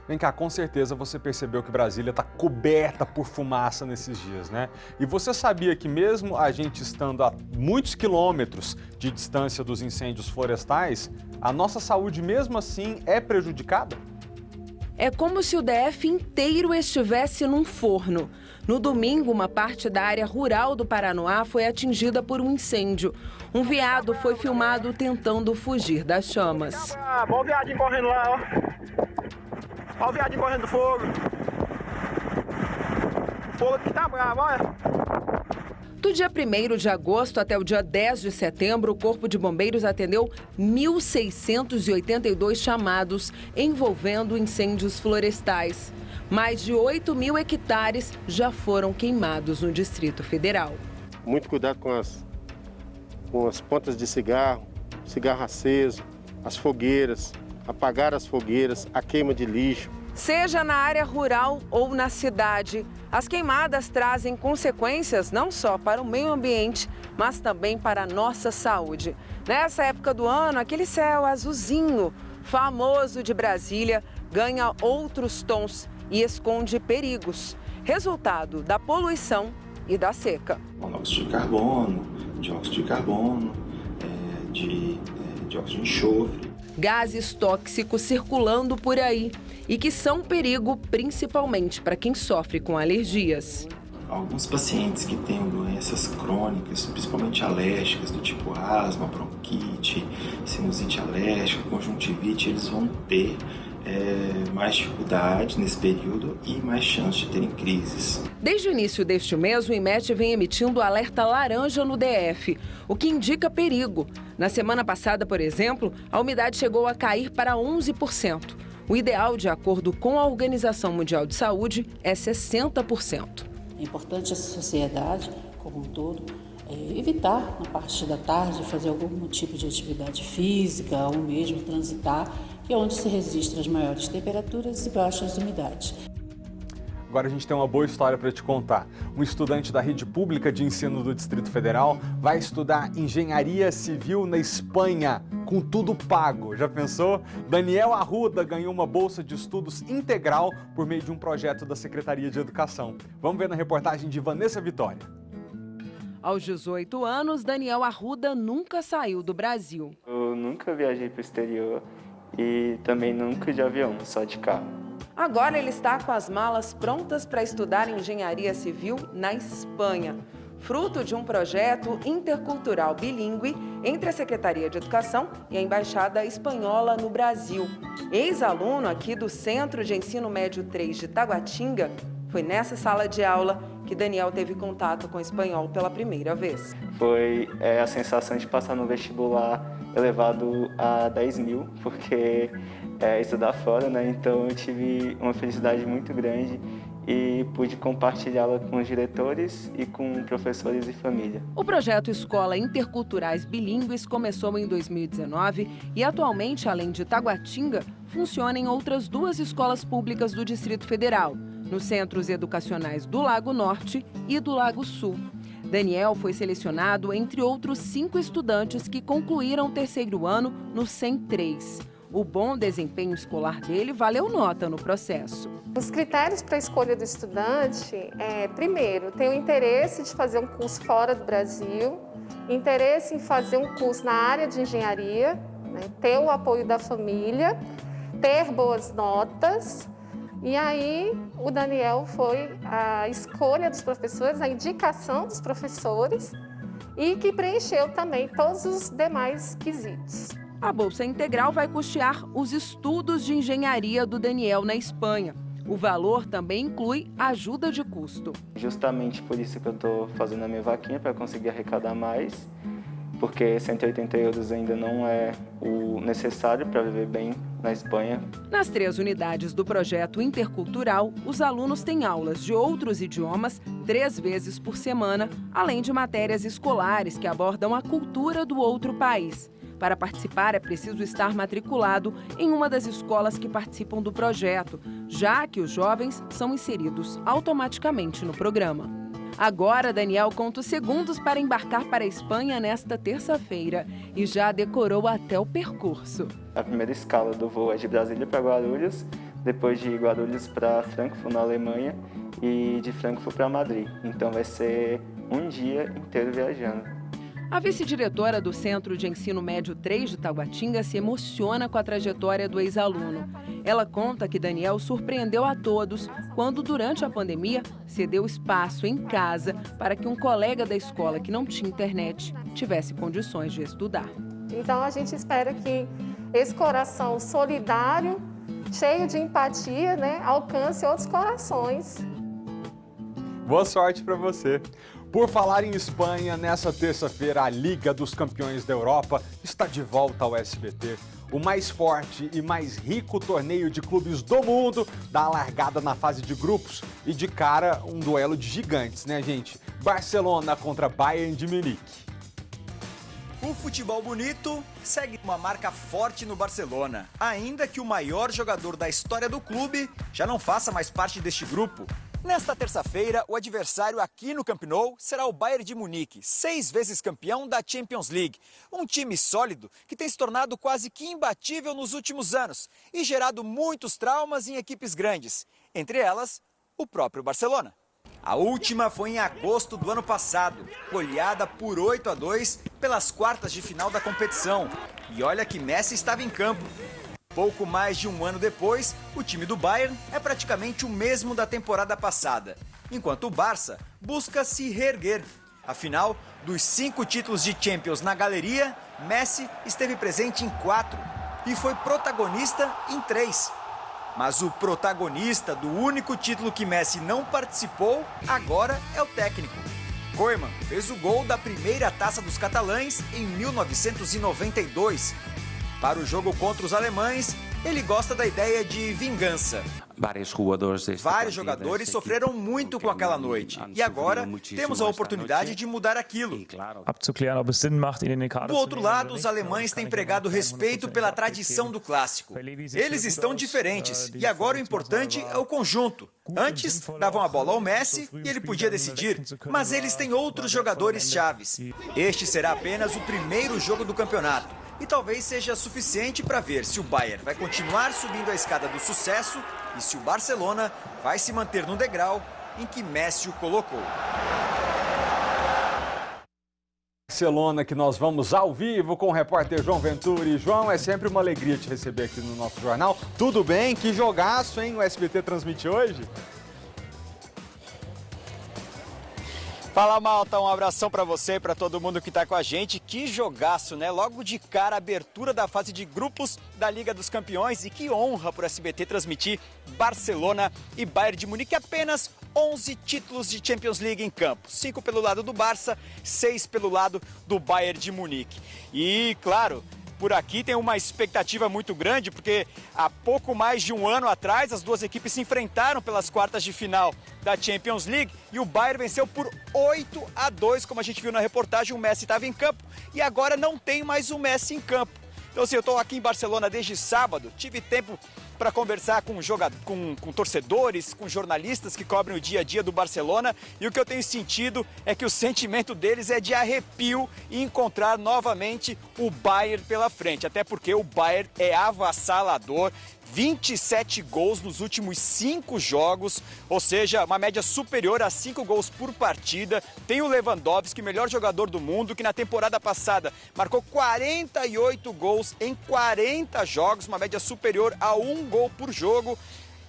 Vem cá, com certeza você percebeu que Brasília está coberta por fumaça nesses dias, né? E você sabia que mesmo a gente estando a muitos quilômetros de distância dos incêndios florestais, a nossa saúde mesmo assim é prejudicada? É como se o DF inteiro estivesse num forno. No domingo, uma parte da área rural do Paranoá foi atingida por um incêndio. Um veado foi filmado tentando fugir das chamas. Olha o veadinho correndo lá, ó. Olha o veadinho correndo do fogo. O fogo aqui tá bravo, olha. Do dia 1º de agosto até o dia 10 de setembro, o Corpo de Bombeiros atendeu 1.682 chamados envolvendo incêndios florestais. Mais de 8 mil hectares já foram queimados no Distrito Federal. Muito cuidado com as pontas de cigarro, cigarro aceso, as fogueiras, apagar as fogueiras, a queima de lixo. Seja na área rural ou na cidade, as queimadas trazem consequências não só para o meio ambiente, mas também para a nossa saúde. Nessa época do ano, aquele céu azulzinho, famoso de Brasília, ganha outros tons e esconde perigos, resultado da poluição e da seca. Monóxido de carbono, dióxido de carbono, dióxido de enxofre. Gases tóxicos circulando por aí e que são perigo principalmente para quem sofre com alergias. Alguns pacientes que têm doenças crônicas, principalmente alérgicas, do tipo asma, bronquite, sinusite alérgica, conjuntivite, eles vão ter mais dificuldade nesse período e mais chance de terem crises. Desde o início deste mês, o IMET vem emitindo alerta laranja no DF, o que indica perigo. Na semana passada, por exemplo, a umidade chegou a cair para 11%. O ideal, de acordo com a Organização Mundial de Saúde, é 60%. É importante a sociedade, como um todo, evitar, na parte da tarde, fazer algum tipo de atividade física ou mesmo transitar, que é onde se registram as maiores temperaturas e baixas umidades. Agora a gente tem uma boa história para te contar. Um estudante da rede pública de ensino do Distrito Federal vai estudar engenharia civil na Espanha, com tudo pago. Já pensou? Daniel Arruda ganhou uma bolsa de estudos integral por meio de um projeto da Secretaria de Educação. Vamos ver na reportagem de Vanessa Vitória. Aos 18 anos, Daniel Arruda nunca saiu do Brasil. Eu nunca viajei para o exterior e também nunca de avião, só de carro. Agora ele está com as malas prontas para estudar engenharia civil na Espanha, fruto de um projeto intercultural bilíngue entre a Secretaria de Educação e a Embaixada Espanhola no Brasil. Ex-aluno aqui do Centro de Ensino Médio 3 de Taguatinga, foi nessa sala de aula que Daniel teve contato com o espanhol pela primeira vez. Foi a sensação de passar no vestibular elevado a 10 mil, porque estudar fora, né? Então eu tive uma felicidade muito grande e pude compartilhá-la com os diretores e com professores e família. O projeto Escola Interculturais Bilíngues começou em 2019 e atualmente, além de Taguatinga, funciona em outras 2 escolas públicas do Distrito Federal, nos centros educacionais do Lago Norte e do Lago Sul. Daniel foi selecionado entre outros 5 estudantes que concluíram o 3º ano no SEM 3. O bom desempenho escolar dele valeu nota no processo. Os critérios para a escolha do estudante primeiro, ter o interesse de fazer um curso fora do Brasil, interesse em fazer um curso na área de engenharia, né, ter o apoio da família, ter boas notas. E aí o Daniel foi a escolha dos professores, a indicação dos professores e que preencheu também todos os demais quesitos. A Bolsa Integral vai custear os estudos de engenharia do Daniel na Espanha. O valor também inclui ajuda de custo. Justamente por isso que eu estou fazendo a minha vaquinha, para conseguir arrecadar mais, porque 180 euros ainda não é o necessário para viver bem na Espanha. Nas 3 unidades do projeto intercultural, os alunos têm aulas de outros idiomas 3 vezes por semana, além de matérias escolares que abordam a cultura do outro país. Para participar, é preciso estar matriculado em uma das escolas que participam do projeto, já que os jovens são inseridos automaticamente no programa. Agora, Daniel conta os segundos para embarcar para a Espanha nesta terça-feira e já decorou até o percurso. A primeira escala do voo é de Brasília para Guarulhos, depois de Guarulhos para Frankfurt, na Alemanha, e de Frankfurt para Madrid. Então vai ser um dia inteiro viajando. A vice-diretora do Centro de Ensino Médio 3 de Taguatinga se emociona com a trajetória do ex-aluno. Ela conta que Daniel surpreendeu a todos quando, durante a pandemia, cedeu espaço em casa para que um colega da escola que não tinha internet tivesse condições de estudar. Então a gente espera que esse coração solidário, cheio de empatia, alcance outros corações. Boa sorte para você. Por falar em Espanha, nessa terça-feira a Liga dos Campeões da Europa está de volta ao SBT. O mais forte e mais rico torneio de clubes do mundo dá a largada na fase de grupos e de cara um duelo de gigantes, né, gente? Barcelona contra Bayern de Munique. O futebol bonito segue uma marca forte no Barcelona, ainda que o maior jogador da história do clube já não faça mais parte deste grupo. Nesta terça-feira, o adversário aqui no Camp Nou será o Bayern de Munique, 6 vezes campeão da Champions League. Um time sólido que tem se tornado quase que imbatível nos últimos anos e gerado muitos traumas em equipes grandes, entre elas o próprio Barcelona. A última foi em agosto do ano passado, goleada por 8-2 pelas quartas de final da competição. E olha que Messi estava em campo. Pouco mais de um ano depois, o time do Bayern é praticamente o mesmo da temporada passada, enquanto o Barça busca se reerguer. Afinal, dos 5 títulos de Champions na galeria, Messi esteve presente em 4 e foi protagonista em 3. Mas o protagonista do único título que Messi não participou agora é o técnico. Koeman fez o gol da primeira taça dos catalães em 1992. Para o jogo contra os alemães, ele gosta da ideia de vingança. Vários jogadores sofreram muito com aquela noite e agora temos a oportunidade de mudar aquilo. Do outro lado, os alemães têm pregado respeito pela tradição do clássico. Eles estão diferentes e agora o importante é o conjunto. Antes, davam a bola ao Messi e ele podia decidir, mas eles têm outros jogadores chaves. Este será apenas o primeiro jogo do campeonato. E talvez seja suficiente para ver se o Bayern vai continuar subindo a escada do sucesso e se o Barcelona vai se manter no degrau em que Messi o colocou. Barcelona, que nós vamos ao vivo com o repórter João Venturi. João, é sempre uma alegria te receber aqui no nosso jornal. Tudo bem? Que jogaço, hein? O SBT transmite hoje? Fala, malta, um abração pra você e pra todo mundo que tá com a gente. Que jogaço, né? Logo de cara, a abertura da fase de grupos da Liga dos Campeões. E que honra pro SBT transmitir Barcelona e Bayern de Munique. Apenas 11 títulos de Champions League em campo. 5 pelo lado do Barça, 6 pelo lado do Bayern de Munique. E, claro, por aqui tem uma expectativa muito grande, porque há pouco mais de um ano atrás as duas equipes se enfrentaram pelas quartas de final da Champions League e o Bayern venceu por 8-2, como a gente viu na reportagem. O Messi estava em campo e agora não tem mais o Messi em campo. Então, assim, eu estou aqui em Barcelona desde sábado, tive tempo para conversar com torcedores, com jornalistas que cobrem o dia a dia do Barcelona, e o que eu tenho sentido é que o sentimento deles é de arrepio e encontrar novamente o Bayern pela frente, até porque o Bayern é avassalador. 27 gols nos últimos 5 jogos, ou seja, uma média superior a 5 gols por partida. Tem o Lewandowski, melhor jogador do mundo, que na temporada passada marcou 48 gols em 40 jogos, uma média superior a 1 gol por jogo.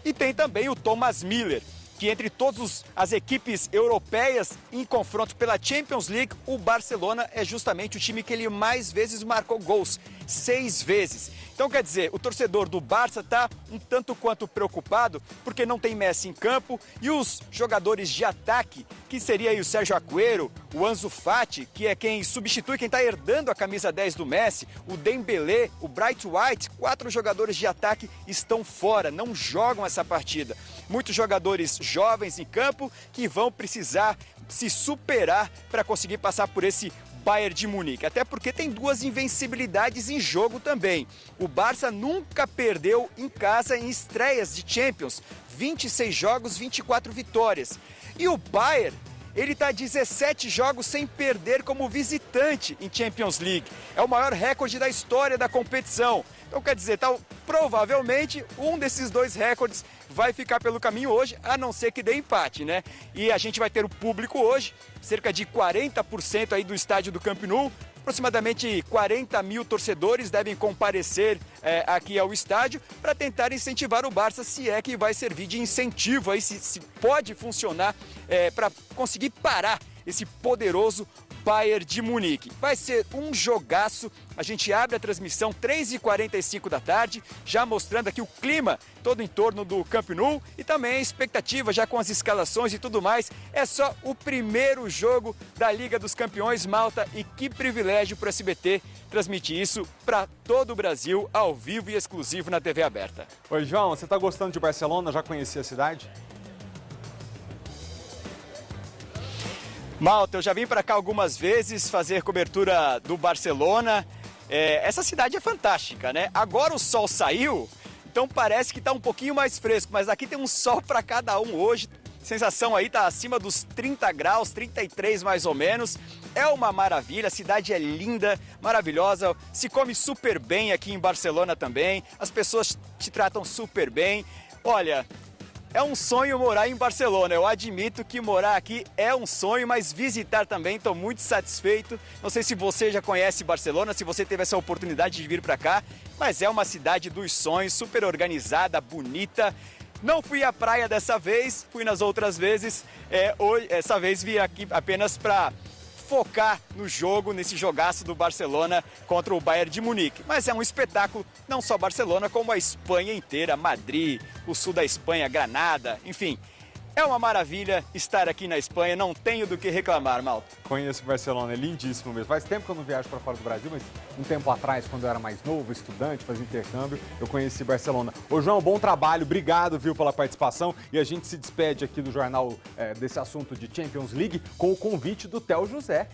E tem também o Thomas Müller, que entre todas as equipes europeias em confronto pela Champions League, o Barcelona é justamente o time que ele mais vezes marcou gols, 6 vezes. Então, quer dizer, o torcedor do Barça está um tanto quanto preocupado porque não tem Messi em campo e os jogadores de ataque, que seria aí o Sérgio Agüero, o Ansu Fati, que é quem substitui, quem está herdando a camisa 10 do Messi, o Dembélé, o Bright White, 4 jogadores de ataque estão fora, não jogam essa partida. Muitos jogadores jovens em campo que vão precisar se superar para conseguir passar por esse Bayern de Munique, até porque tem duas invencibilidades em jogo também. O Barça nunca perdeu em casa em estreias de Champions, 26 jogos, 24 vitórias. E o Bayern, ele está 17 jogos sem perder como visitante em Champions League. É o maior recorde da história da competição. Então, quer dizer, provavelmente um desses dois recordes vai ficar pelo caminho hoje, a não ser que dê empate, né? E a gente vai ter o público hoje, cerca de 40% aí do estádio do Camp Nou. Aproximadamente 40 mil torcedores devem comparecer aqui ao estádio para tentar incentivar o Barça, se é que vai servir de incentivo, aí, se pode funcionar para conseguir parar esse poderoso Bayern de Munique. Vai ser um jogaço. A gente abre a transmissão 3h45 da tarde, já mostrando aqui o clima todo em torno do Camp Nou e também a expectativa já com as escalações e tudo mais. É só o primeiro jogo da Liga dos Campeões, Malta, e que privilégio para o SBT transmitir isso para todo o Brasil, ao vivo e exclusivo na TV aberta. Oi, João, você está gostando de Barcelona? Já conhecia a cidade? Malta, eu já vim para cá algumas vezes fazer cobertura do Barcelona. Essa cidade é fantástica, né? Agora o sol saiu, então parece que está um pouquinho mais fresco, mas aqui tem um sol para cada um hoje. Sensação aí tá acima dos 30 graus, 33 mais ou menos. É uma maravilha, a cidade é linda, maravilhosa. Se come super bem aqui em Barcelona também. As pessoas te tratam super bem. Olha, é um sonho morar em Barcelona. Eu admito que morar aqui é um sonho, mas visitar também, estou muito satisfeito. Não sei se você já conhece Barcelona, se você teve essa oportunidade de vir para cá, mas é uma cidade dos sonhos, super organizada, bonita. Não fui à praia dessa vez, fui nas outras vezes. Essa vez vim aqui apenas para focar no jogo, nesse jogaço do Barcelona contra o Bayern de Munique. Mas é um espetáculo, não só Barcelona, como a Espanha inteira, Madrid, o sul da Espanha, Granada, enfim. É uma maravilha estar aqui na Espanha, não tenho do que reclamar, Malta. Conheço Barcelona, é lindíssimo mesmo. Faz tempo que eu não viajo para fora do Brasil, mas um tempo atrás, quando eu era mais novo, estudante, fazia intercâmbio, eu conheci Barcelona. Ô, João, bom trabalho, obrigado, viu, pela participação. E a gente se despede aqui do jornal desse assunto de Champions League com o convite do Theo José.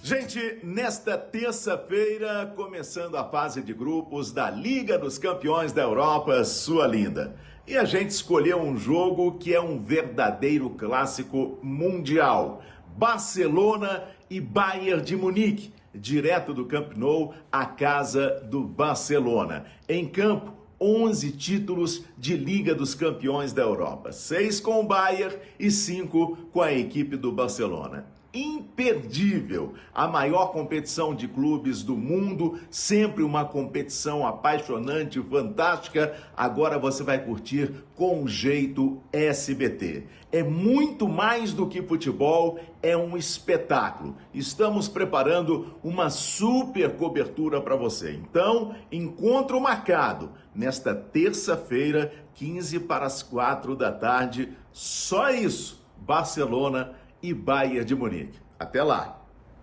Gente, nesta terça-feira, começando a fase de grupos da Liga dos Campeões da Europa, sua linda. E a gente escolheu um jogo que é um verdadeiro clássico mundial. Barcelona e Bayern de Munique, direto do Camp Nou, a casa do Barcelona. Em campo, 11 títulos de Liga dos Campeões da Europa. 6 com o Bayern e 5 com a equipe do Barcelona. Imperdível, a maior competição de clubes do mundo, sempre uma competição apaixonante, fantástica. Agora você vai curtir com o jeito SBT. É muito mais do que futebol, é um espetáculo. Estamos preparando uma super cobertura para você. Então, encontro marcado nesta terça-feira, 15 para as 4 da tarde. Só isso, Barcelona e Bayern de Munique. Até lá!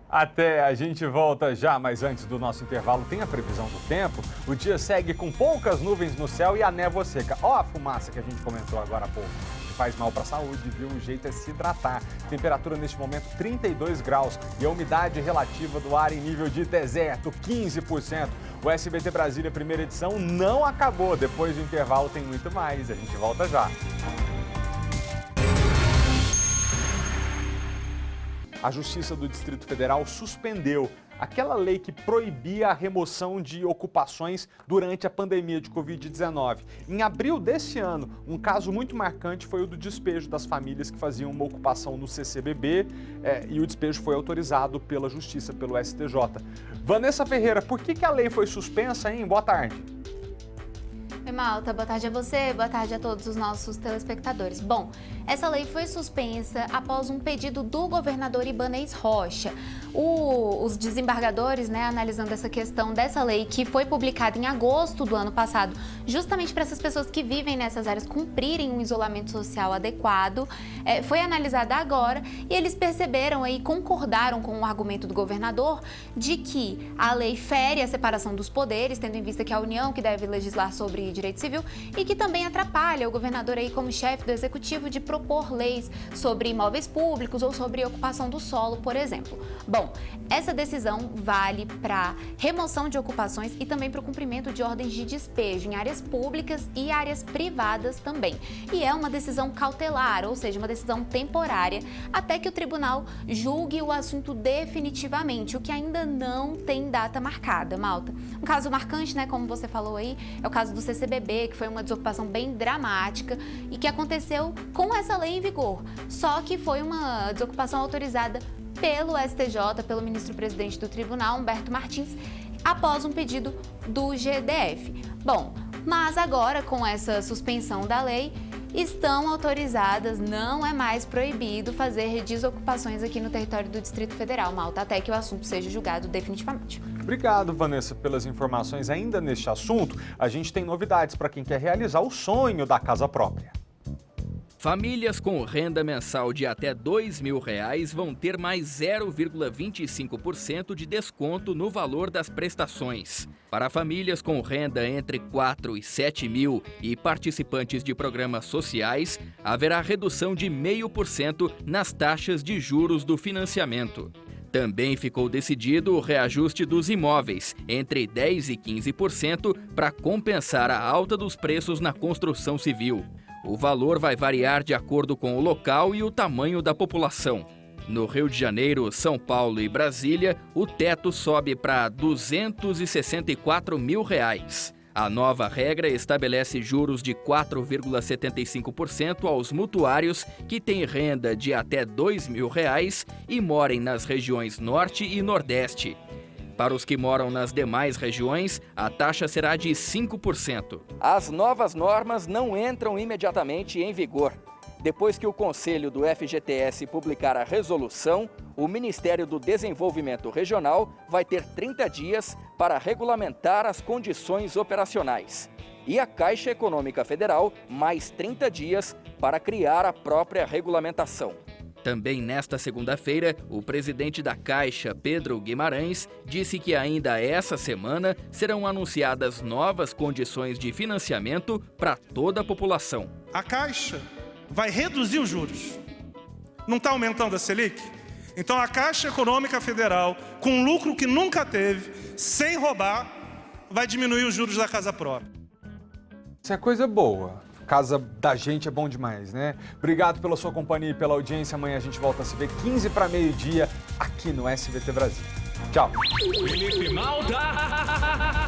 Até, a gente volta já, mas antes do nosso intervalo tem a previsão do tempo. O dia segue com poucas nuvens no céu e a névoa seca. Ó a fumaça que a gente comentou agora há pouco, que faz mal para a saúde, viu? O jeito é se hidratar. Temperatura neste momento 32 graus e a umidade relativa do ar em nível de deserto, 15%. O SBT Brasília, primeira edição, não acabou. Depois do intervalo tem muito mais. A gente volta já. A Justiça do Distrito Federal suspendeu aquela lei que proibia a remoção de ocupações durante a pandemia de Covid-19. Em abril desse ano, um caso muito marcante foi o do despejo das famílias que faziam uma ocupação no CCBB e o despejo foi autorizado pela Justiça, pelo STJ. Vanessa Ferreira, por que a lei foi suspensa, hein? Boa tarde. Oi, Malta, boa tarde a você, boa tarde a todos os nossos telespectadores. Bom, essa lei foi suspensa após um pedido do governador Ibanez Rocha. O os desembargadores, né, analisando essa questão dessa lei que foi publicada em agosto do ano passado, justamente para essas pessoas que vivem nessas áreas cumprirem um isolamento social adequado, foi analisada agora e eles perceberam e concordaram com o argumento do governador de que a lei fere a separação dos poderes, tendo em vista que é a União que deve legislar sobre direito civil e que também atrapalha o governador aí como chefe do executivo de propor leis sobre imóveis públicos ou sobre ocupação do solo, por exemplo. Bom, essa decisão vale para remoção de ocupações e também para o cumprimento de ordens de despejo em áreas públicas e áreas privadas também. E é uma decisão cautelar, ou seja, uma decisão temporária, até que o tribunal julgue o assunto definitivamente, o que ainda não tem data marcada, Malta. Um caso marcante, né, como você falou aí, é o caso do CCBB, que foi uma desocupação bem dramática e que aconteceu com essa lei em vigor. Só que foi uma desocupação autorizada pelo STJ, pelo ministro-presidente do tribunal, Humberto Martins, após um pedido do GDF. Bom, mas agora, com essa suspensão da lei, estão autorizadas, não é mais proibido fazer desocupações aqui no território do Distrito Federal, Malta, até que o assunto seja julgado definitivamente. Obrigado, Vanessa, pelas informações. Ainda neste assunto, a gente tem novidades para quem quer realizar o sonho da casa própria. Famílias com renda mensal de até R$ 2.000 vão ter mais 0,25% de desconto no valor das prestações. Para famílias com renda entre 4 e 7 mil e participantes de programas sociais, haverá redução de 0,5% nas taxas de juros do financiamento. Também ficou decidido o reajuste dos imóveis, entre 10% e 15%, para compensar a alta dos preços na construção civil. O valor vai variar de acordo com o local e o tamanho da população. No Rio de Janeiro, São Paulo e Brasília, o teto sobe para R$ 264 mil. A nova regra estabelece juros de 4,75% aos mutuários que têm renda de até R$ 2.000 e morem nas regiões Norte e Nordeste. Para os que moram nas demais regiões, a taxa será de 5%. As novas normas não entram imediatamente em vigor. Depois que o Conselho do FGTS publicar a resolução, o Ministério do Desenvolvimento Regional vai ter 30 dias para regulamentar as condições operacionais. E a Caixa Econômica Federal, mais 30 dias para criar a própria regulamentação. Também nesta segunda-feira, o presidente da Caixa, Pedro Guimarães, disse que ainda essa semana serão anunciadas novas condições de financiamento para toda a população. A Caixa vai reduzir os juros. Não está aumentando a Selic? Então a Caixa Econômica Federal, com lucro que nunca teve, sem roubar, vai diminuir os juros da casa própria. Isso é coisa boa. Casa da gente é bom demais, né? Obrigado pela sua companhia e pela audiência. Amanhã a gente volta a se ver 15 para meio-dia aqui no SBT Brasil. Tchau. Felipe Malta!